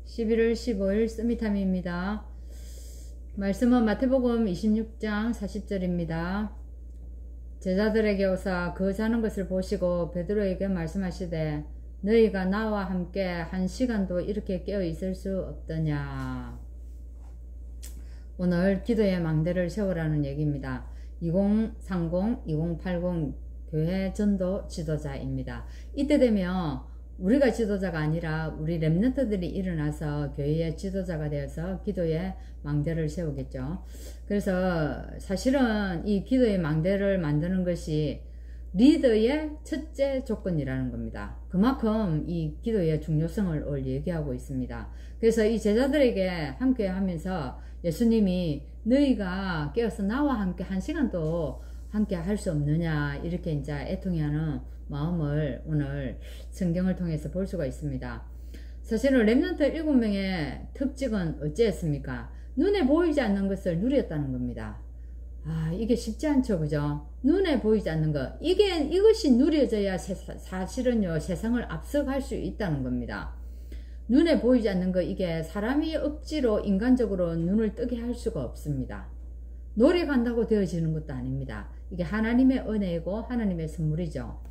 11월 15일 쓰미타미입니다. 말씀은 마태복음 26장 40절입니다. 제자들에게 오사 그 자는 것을 보시고 베드로에게 말씀하시되 너희가 나와 함께 한 시간도 이렇게 깨어 있을 수 없더냐. 오늘 기도의 망대를 세우라는 얘기입니다. 2030, 2080 교회 전도 지도자입니다. 이때 되면 우리가 지도자가 아니라 우리 렘넌트들이 일어나서 교회의 지도자가 되어서 기도의 망대를 세우겠죠. 그래서 사실은 이 기도의 망대를 만드는 것이 리더의 첫째 조건이라는 겁니다. 그만큼 이 기도의 중요성을 오늘 얘기하고 있습니다. 그래서 이 제자들에게 함께 하면서 예수님이 너희가 깨어서 나와 함께 한 시간도 함께 할 수 없느냐 이렇게 이제 애통해하는 마음을 오늘 성경을 통해서 볼 수가 있습니다. 사실은 렘넌트 7명의 특징은 어찌했습니까? 눈에 보이지 않는 것을 누렸다는 겁니다. 이게 쉽지 않죠, 그죠? 눈에 보이지 않는 것, 이것이 누려져야 사실은요 세상을 앞서갈 수 있다는 겁니다. 눈에 보이지 않는 것, 이게 사람이 억지로 인간적으로 눈을 뜨게 할 수가 없습니다. 노력한다고 되어지는 것도 아닙니다. 이게 하나님의 은혜이고 하나님의 선물이죠.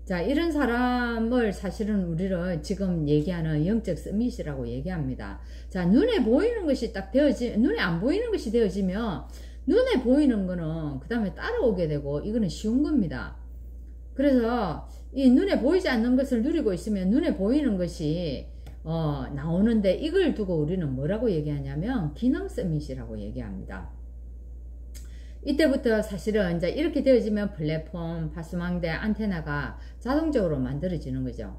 자, 이런 사람을 사실은 우리를 지금 얘기하는 영적 서밋이라고 얘기합니다. 자, 눈에 보이는 것이 딱 눈에 안 보이는 것이 되어지면 눈에 보이는 거는 그 다음에 따라오게 되고 이거는 쉬운 겁니다. 그래서 이 눈에 보이지 않는 것을 누리고 있으면 눈에 보이는 것이 나오는데 이걸 두고 우리는 뭐라고 얘기하냐면 기능 서밋이라고 얘기합니다. 이때부터 사실은 이제 이렇게 되어지면 플랫폼, 파수망대, 안테나가 자동적으로 만들어지는 거죠.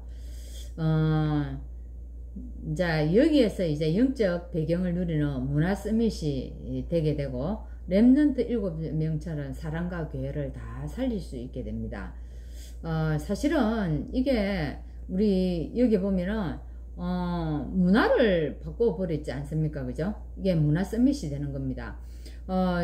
이제 여기에서 이제 영적 배경을 누리는 문화 서밋이 되게 되고 렘넌트 7명처럼 사랑과 교회를 다 살릴 수 있게 됩니다. 사실은 이게 우리 여기 보면은 문화를 바꿔버렸지 않습니까? 그죠? 이게 문화 서밋이 되는 겁니다.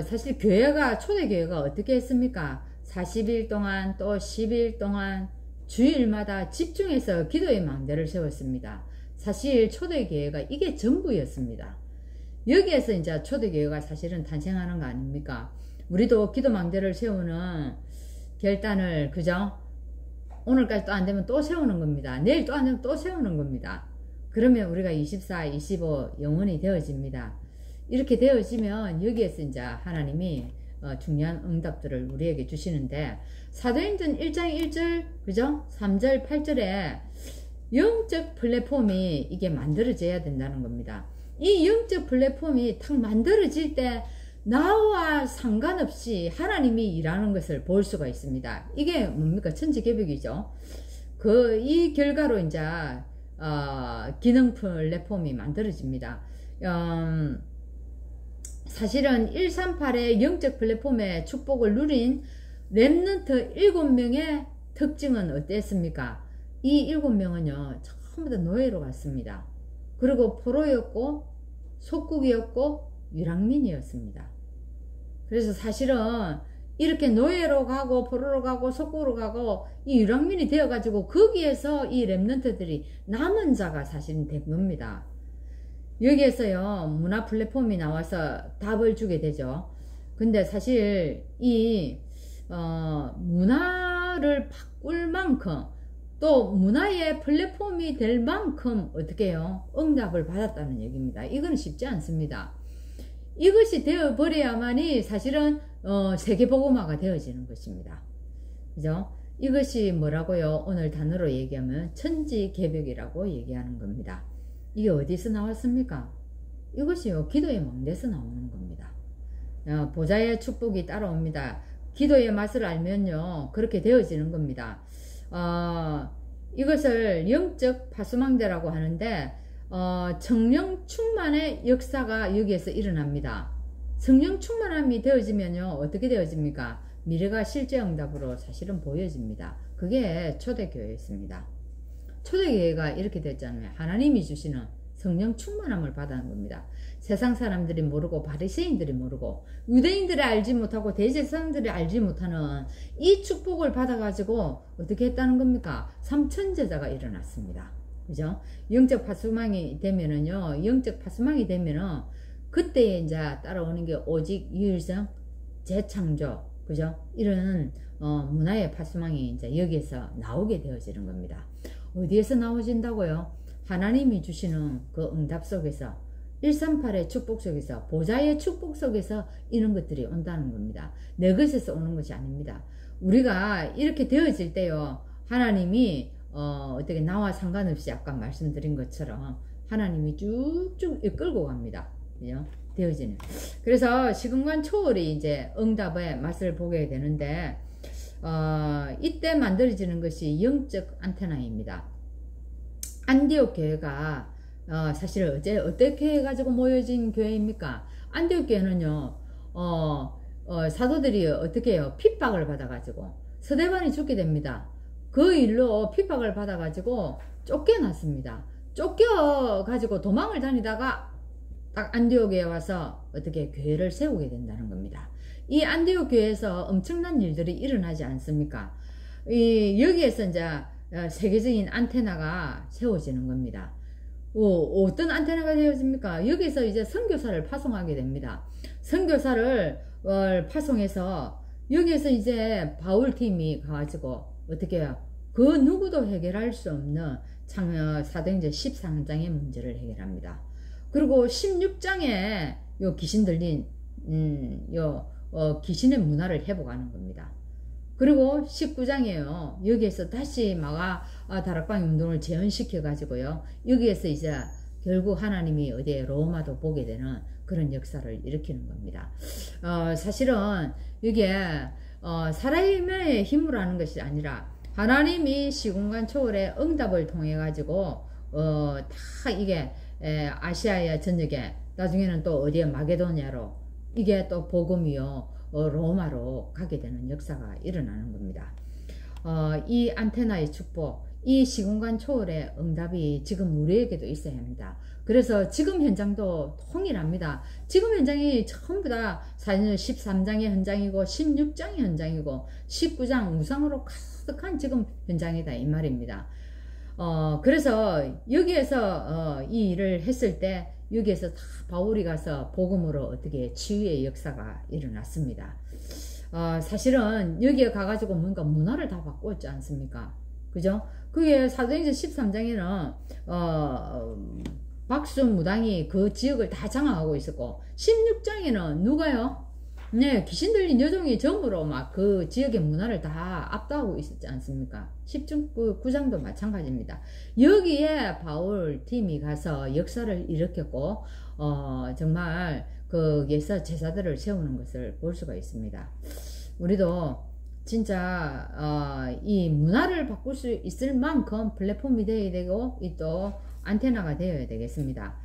사실 초대교회가 어떻게 했습니까? 40일 동안 또 10일 동안 주일마다 집중해서 기도의 망대를 세웠습니다. 사실 초대교회가 이게 전부였습니다. 여기에서 이제 초대교회가 사실은 탄생하는 거 아닙니까? 우리도 기도 망대를 세우는 결단을, 그죠? 오늘까지 또 안 되면 또 세우는 겁니다. 내일 또 안 되면 또 세우는 겁니다. 그러면 우리가 24, 25 영원히 되어집니다. 이렇게 되어지면 여기에서 이제 하나님이 중요한 응답들을 우리에게 주시는데 사도행전 1장 1절 그죠? 3절 8절에 영적 플랫폼이 이게 만들어져야 된다는 겁니다. 이 영적 플랫폼이 탁 만들어질 때 나와 상관없이 하나님이 일하는 것을 볼 수가 있습니다. 이게 뭡니까? 천지개벽이죠. 이 결과로 이제 기능 플랫폼이 만들어집니다. 사실은 138의 영적 플랫폼의 축복을 누린 렘넌트 7명의 특징은 어땠습니까? 이 7명은요 전부 다 노예로 갔습니다. 그리고 포로였고 속국이었고 유랑민이었습니다. 그래서 사실은 이렇게 노예로 가고 포로로 가고 속국으로 가고 이 유랑민이 되어 가지고 거기에서 이 렘넌트들이 남은 자가 사실은 된 겁니다. 여기에서요 문화 플랫폼이 나와서 답을 주게 되죠. 근데 사실 이 문화를 바꿀 만큼 또 문화의 플랫폼이 될 만큼 어떻게 해요? 응답을 받았다는 얘기입니다. 이건 쉽지 않습니다. 이것이 되어버려야만이 사실은 세계복음화가 되어지는 것입니다. 그죠? 이것이 뭐라고요? 오늘 단어로 얘기하면 천지개벽이라고 얘기하는 겁니다. 이게 어디서 나왔습니까? 이것이요 기도의 망대에서 나오는 겁니다. 보좌의 축복이 따라옵니다. 기도의 맛을 알면요 그렇게 되어지는 겁니다. 이것을 영적 파수망대라고 하는데 성령 충만의 역사가 여기에서 일어납니다. 성령 충만함이 되어지면요 어떻게 되어집니까? 미래가 실제 응답으로 사실은 보여집니다. 그게 초대교회였습니다. 초대교회가 이렇게 됐잖아요. 하나님이 주시는 성령 충만함을 받아는 겁니다. 세상 사람들이 모르고 바리새인들이 모르고 유대인들이 알지 못하고 대제사장들이 알지 못하는 이 축복을 받아가지고 어떻게 했다는 겁니까? 삼천제자가 일어났습니다. 그죠? 영적 파수망이 되면은요, 영적 파수망이 되면은 그때에 이제 따라오는 게 오직 유일성, 재창조, 그죠? 이런 문화의 파수망이 이제 여기에서 나오게 되어지는 겁니다. 어디에서 나오진다고요? 하나님이 주시는 그 응답 속에서, 138의 축복 속에서, 보좌의 축복 속에서 이런 것들이 온다는 겁니다. 내 것에서 오는 것이 아닙니다. 우리가 이렇게 되어질 때요, 하나님이 어떻게 나와 상관없이 아까 말씀드린 것처럼 하나님이 쭉쭉 이끌고 갑니다. 그죠? 되어지는. 그래서 시공간 초월이 이제 응답의 맛을 보게 되는데, 이때 만들어지는 것이 영적 안테나입니다. 안디옥 교회가 사실 어떻게 해가지고 모여진 교회입니까? 안디옥 교회는요, 사도들이 어떻게 해요? 핍박을 받아가지고 스데반이 죽게 됩니다. 그 일로 핍박을 받아가지고 쫓겨났습니다. 쫓겨가지고 도망을 다니다가 딱 안디옥에 와서 어떻게 교회를 세우게 된다는 겁니다. 이 안디옥 교회에서 엄청난 일들이 일어나지 않습니까? 여기에서 이제 세계적인 안테나가 세워지는 겁니다. 어떤 안테나가 되어집니까? 여기서 이제 선교사를 파송하게 됩니다. 선교사를 파송해서 여기에서 이제 바울팀이 가가지고 어떻게 해요? 그 누구도 해결할 수 없는 사도행전 13장의 문제를 해결합니다. 그리고 16장에 요 귀신 들린 귀신의 문화를 회복하는 겁니다. 그리고 19장이에요. 여기에서 다시 마가 다락방 운동을 재현시켜 가지고요, 여기에서 이제 결국 하나님이 어디에 로마도 보게 되는 그런 역사를 일으키는 겁니다. 사실은 이게 사람의 힘으로 하는 것이 아니라 하나님이 시공간 초월의 응답을 통해 가지고 다 이게 아시아의 전역에, 나중에는 또 어디에 마게도냐로, 이게 또 복음이요 로마로 가게 되는 역사가 일어나는 겁니다. 이 안테나의 축복, 이 시공간 초월의 응답이 지금 우리에게도 있어야 합니다. 그래서 지금 현장도 통일합니다. 지금 현장이 전부 다 13장의 현장이고 16장의 현장이고 19장 우상으로 가득한 지금 현장이다 이 말입니다. 그래서 여기에서 이 일을 했을 때 여기에서 다 바울이 가서 복음으로 어떻게 치유의 역사가 일어났습니다. 사실은 여기에 가가지고 뭔가 문화를 다 바꾸었지 않습니까? 그죠? 그게 사도행전 13장에는 박수무당이 그 지역을 다 장악하고 있었고, 16장에는 누가요? 네, 귀신 들린 여종이 전부로 막 그 지역의 문화를 다 압도하고 있었지 않습니까? 19장도 마찬가지입니다. 여기에 바울 팀이 가서 역사를 일으켰고, 정말 거기에서 제사들을 세우는 것을 볼 수가 있습니다. 우리도 진짜 이 문화를 바꿀 수 있을 만큼 플랫폼이 되어야 되고, 또 안테나가 되어야 되겠습니다.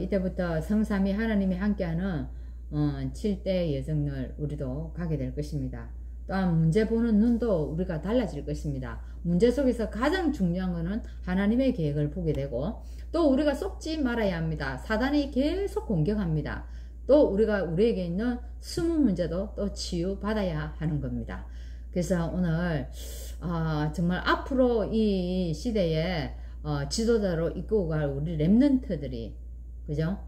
이때부터 성삼위 하나님이 함께하는 7대 여정을 우리도 가게 될 것입니다. 또한 문제 보는 눈도 우리가 달라질 것입니다. 문제 속에서 가장 중요한 것은 하나님의 계획을 보게 되고, 또 우리가 속지 말아야 합니다. 사단이 계속 공격합니다. 또 우리에게 있는 숨은 문제도 또 치유받아야 하는 겁니다. 그래서 오늘 정말 앞으로 이 시대에 지도자로 이끌고 갈 우리 렘넌트들이, 그죠?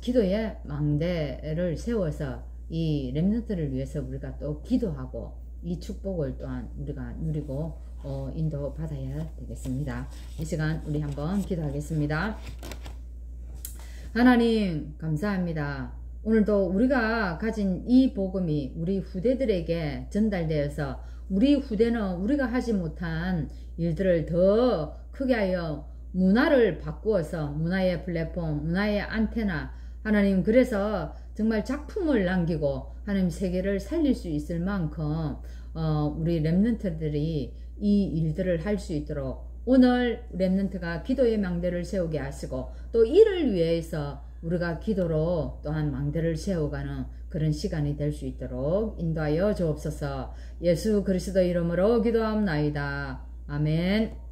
기도의 망대를 세워서 이 렘넌트를 위해서 우리가 또 기도하고, 이 축복을 또한 우리가 누리고 인도받아야 되겠습니다. 이 시간 우리 한번 기도하겠습니다. 하나님 감사합니다. 오늘도 우리가 가진 이 복음이 우리 후대들에게 전달되어서 우리 후대는 우리가 하지 못한 일들을 더 크게 하여 문화를 바꾸어서, 문화의 플랫폼, 문화의 안테나, 하나님, 그래서 정말 작품을 남기고 하나님 세계를 살릴 수 있을 만큼 우리 렘넌트들이 이 일들을 할 수 있도록 오늘 렘넌트가 기도의 망대를 세우게 하시고, 또 이를 위해서 우리가 기도로 또한 망대를 세워가는 그런 시간이 될 수 있도록 인도하여 주옵소서. 예수 그리스도 이름으로 기도합나이다. 아멘.